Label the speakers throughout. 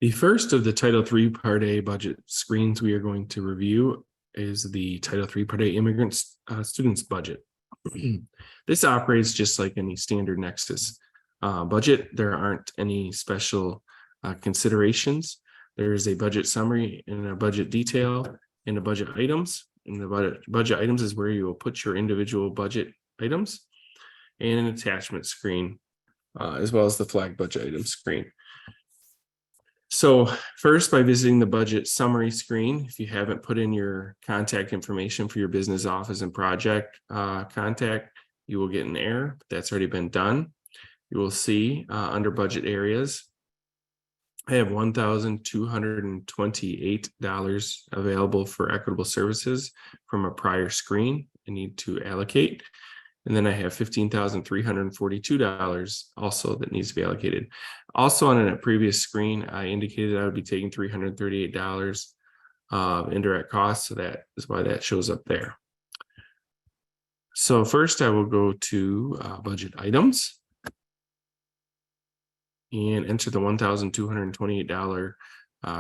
Speaker 1: The first of the Title III Part A budget screens we are going to review is the Title III Part A Immigrants Students Budget. This operates just like any standard Nexus budget. There aren't any special considerations. There is a budget summary and a budget detail and a budget items. And the budget items is where you will put your individual budget items, and an attachment screen, as well as the flag budget item screen. So first, by visiting the budget summary screen, if you haven't put in your contact information for your business office and project contact, you will get an error, but that's already been done. You will see under budget areas, I have $1,228 available for equitable services from a prior screen I need to allocate. And then I have $15,342 also that needs to be allocated. Also on a previous screen, I indicated I would be taking $338 indirect costs. So that is why that shows up there. So first I will go to budget items and enter the $1,228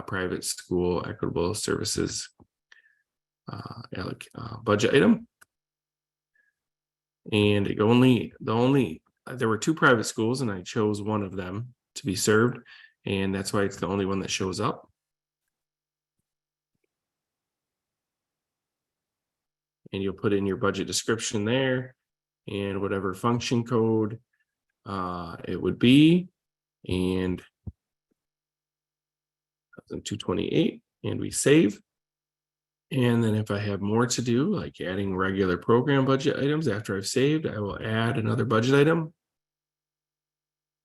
Speaker 1: private school equitable services budget item. And there were two private schools, and I chose one of them to be served, and that's why it's the only one that shows up. And you'll put in your budget description there and whatever function code it would be, and 228, and we save. And then if I have more to do, like adding regular program budget items after I've saved, I will add another budget item.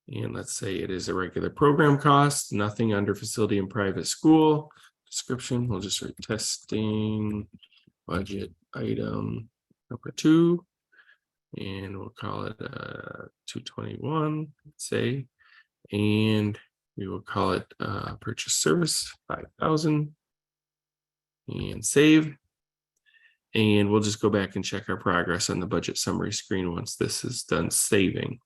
Speaker 1: And let's say it is a regular program cost, nothing under facility and private school. Description, we'll just write testing budget item number 2. And we'll call it 221, let's say. And we will call it purchase service 5,000. And save. And we'll just go back and check our progress on the budget summary screen once this is done saving.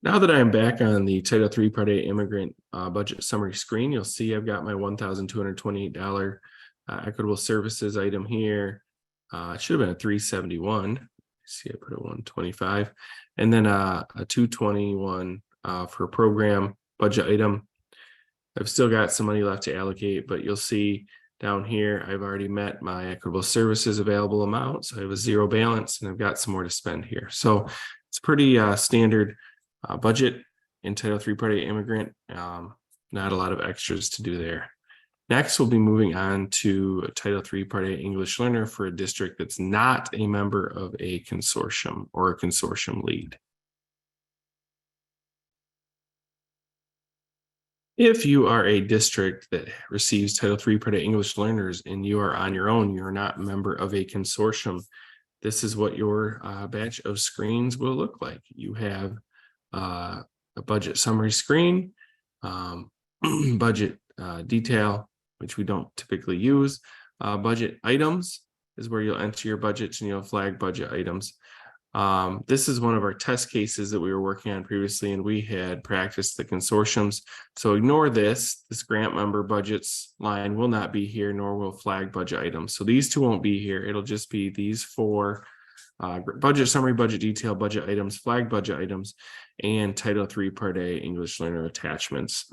Speaker 1: Now that I'm back on the Title III Part A Immigrant budget summary screen, you'll see I've got my $1,228 equitable services item here. It should have been a $371. See, I put a 125, and then a 221 for a program budget item. I've still got some money left to allocate, but you'll see down here I've already met my equitable services available amount, so I have a zero balance, and I've got some more to spend here. So it's pretty standard budget in Title III Part A Immigrant. Not a lot of extras to do there. Next, we'll be moving on to Title III Part A English Learner for a district that's not a member of a consortium or a consortium lead. If you are a district that receives Title III Part A English Learners and you are on your own, you're not a member of a consortium, this is what your batch of screens will look like. You have a budget summary screen, budget detail, which we don't typically use. Budget items is where you'll enter your budgets and you'll flag budget items. This is one of our test cases that we were working on previously, and we had practiced the consortiums. So ignore this grant member budgets line will not be here, nor will flag budget items. So these two won't be here. It'll just be these four: budget summary, budget detail, budget items, flag budget items, and Title III Part A English Learner attachments.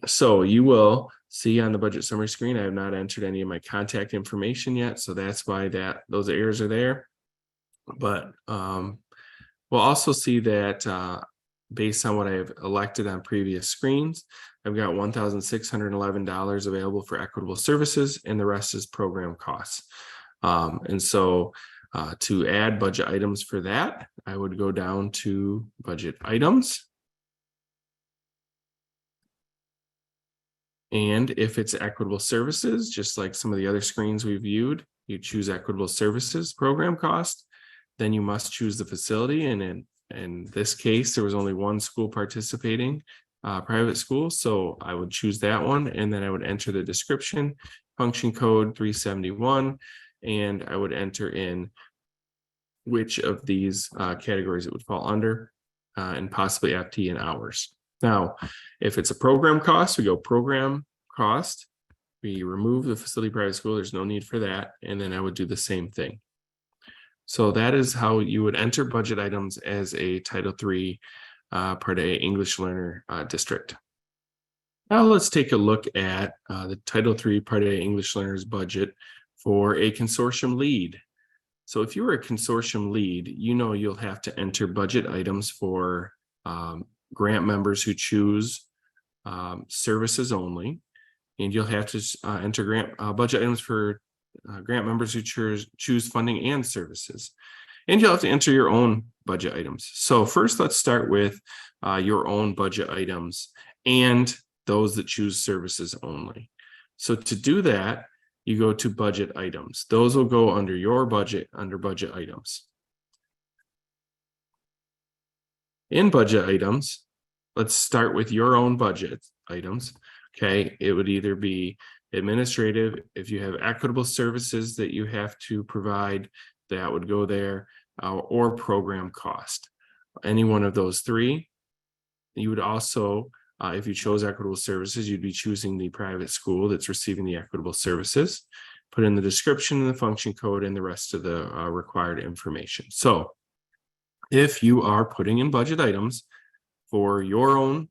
Speaker 1: So you will see on the budget summary screen, I have not entered any of my contact information yet. So that's why those errors are there. But we'll also see that based on what I've elected on previous screens, I've got $1,611 available for equitable services, and the rest is program costs. And so to add budget items for that, I would go down to budget items. And if it's equitable services, just like some of the other screens we viewed, you choose equitable services program cost. Then you must choose the facility, and in this case, there was only one school participating, private school, so I would choose that one, and then I would enter the description, function code 371, and I would enter in which of these categories it would fall under, and possibly FT and hours. Now, if it's a program cost, we go program cost. We remove the facility private school. There's no need for that. And then I would do the same thing. So that is how you would enter budget items as a Title III Part A English learner district. Now let's take a look at the Title III Part A English learners budget for a consortium lead. So if you were a consortium lead, you know you'll have to enter budget items for grant members who choose services only, and you'll have to enter grant budget items for grant members who choose funding and services. And you'll have to enter your own budget items. So first, let's start with your own budget items and those that choose services only. So to do that, you go to budget items. Those will go under your budget, under budget items. In budget items, let's start with your own budget items. Okay, it would either be administrative. If you have equitable services that you have to provide, that would go there, or program cost. Any one of those three. You would also, if you chose equitable services, you'd be choosing the private school that's receiving the equitable services. Put in the description and the function code and the rest of the required information. So if you are putting in budget items for your own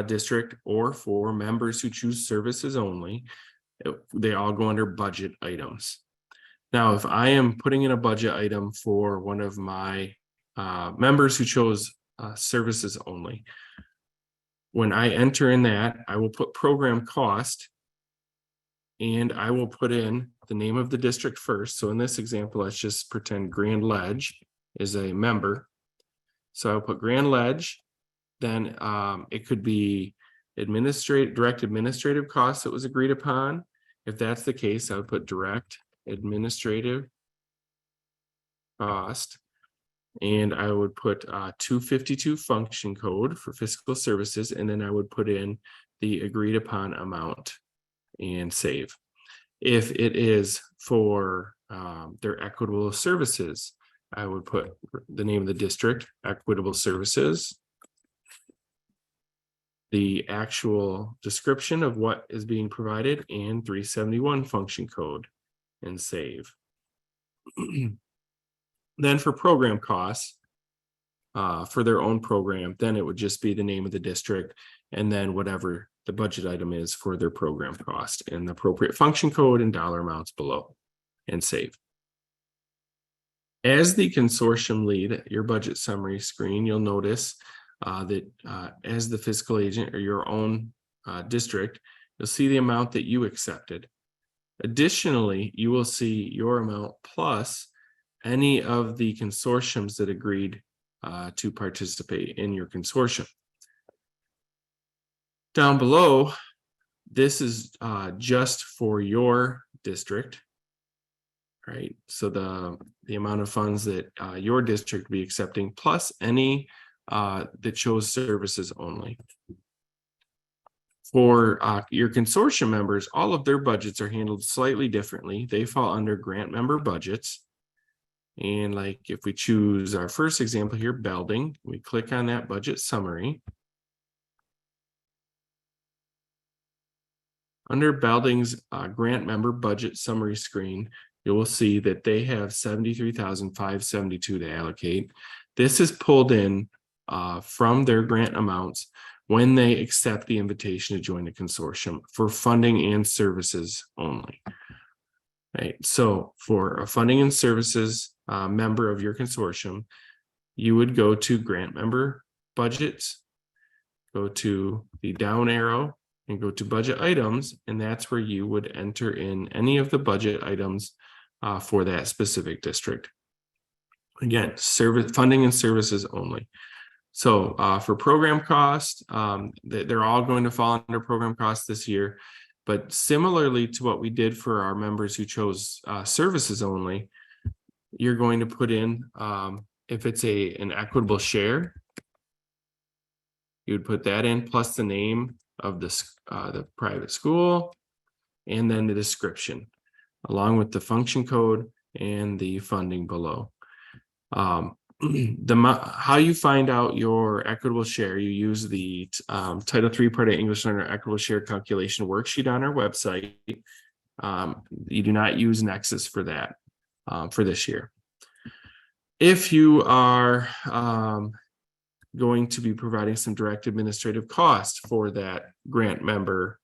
Speaker 1: district or for members who choose services only, they all go under budget items. Now, if I am putting in a budget item for one of my members who chose services only, when I enter in that, I will put program cost, and I will put in the name of the district first. So in this example, let's just pretend Grand Ledge is a member. So I'll put Grand Ledge, then it could be direct administrative costs that was agreed upon. If that's the case, I would put direct administrative cost, and I would put 252 function code for fiscal services, and then I would put in the agreed upon amount and save. If it is for their equitable services, I would put the name of the district, equitable services, the actual description of what is being provided, and 371 function code, and save. Then for program costs, for their own program, then it would just be the name of the district and then whatever the budget item is for their program cost and the appropriate function code and dollar amounts below, and save. As the consortium lead, your budget summary screen, you'll notice that as the fiscal agent or your own district, you'll see the amount that you accepted. Additionally, you will see your amount plus any of the consortiums that agreed to participate in your consortium. Down below, this is just for your district, right? So the amount of funds that your district will be accepting plus any that chose services only. For your consortium members, all of their budgets are handled slightly differently. They fall under grant member budgets. And like if we choose our first example here, Belding, we click on that budget summary. Under Belding's grant member budget summary screen, you will see that they have $73,572 to allocate. This is pulled in from their grant amounts when they accept the invitation to join the consortium for funding and services only. Right. So for a funding and services member of your consortium, you would go to grant member budgets, go to the down arrow and go to budget items, and that's where you would enter in any of the budget items for that specific district. Again, funding and services only. So for program cost, they're all going to fall under program cost this year. But similarly to what we did for our members who chose services only, you're going to put in, if it's an equitable share, you would put that in plus the name of the private school and then the description along with the function code and the funding below. How you find out your equitable share, you use the Title III Part A English Learner Equitable Share Calculation worksheet on our website. You do not use Nexus for that for this year. If you are going to be providing some direct administrative cost for that grant member,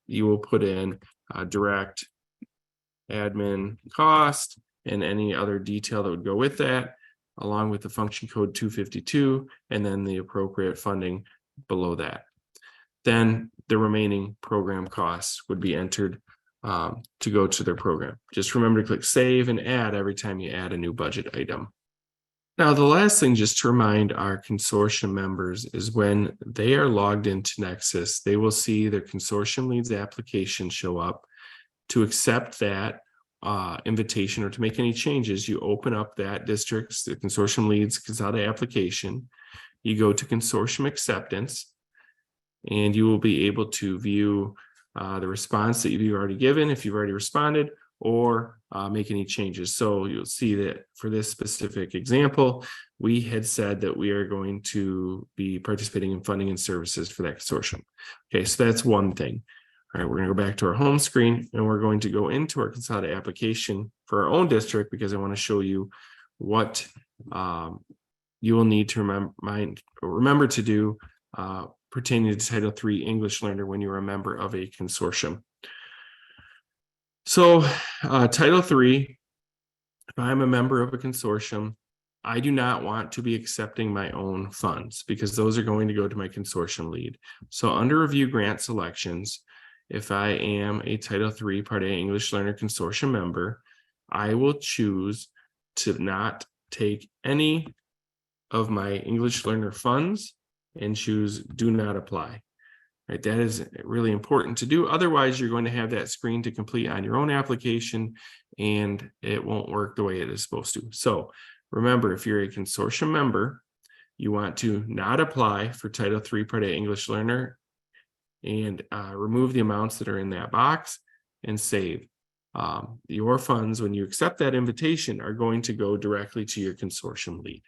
Speaker 1: you will put in direct admin cost and any other detail that would go with that, along with the function code 252, and then the appropriate funding below that. Then the remaining program costs would be entered to go to their program. Just remember to click save and add every time you add a new budget item. Now, the last thing just to remind our consortium members is when they are logged into Nexus, they will see their consortium leads application show up. To accept that invitation or to make any changes, you open up that district's, the consortium leads consolidated application. You go to consortium acceptance, and you will be able to view the response that you've already given if you've already responded, or make any changes. So you'll see that for this specific example, we had said that we are going to be participating in funding and services for that consortium. Okay, so that's one thing. All right, we're going to go back to our home screen, and we're going to go into our consolidated application for our own district, because I want to show you what you will need to remember to do pertaining to Title III English Learner when you're a member of a consortium. So Title III, if I'm a member of a consortium, I do not want to be accepting my own funds because those are going to go to my consortium lead. So under review grant selections, if I am a Title III Part A English Learner Consortium member, I will choose to not take any of my English Learner funds and choose do not apply. Right, that is really important to do. Otherwise, you're going to have that screen to complete on your own application, and it won't work the way it is supposed to. So remember, if you're a consortium member, you want to not apply for Title III Part A English Learner and remove the amounts that are in that box and save. Your funds, when you accept that invitation, are going to go directly to your consortium lead.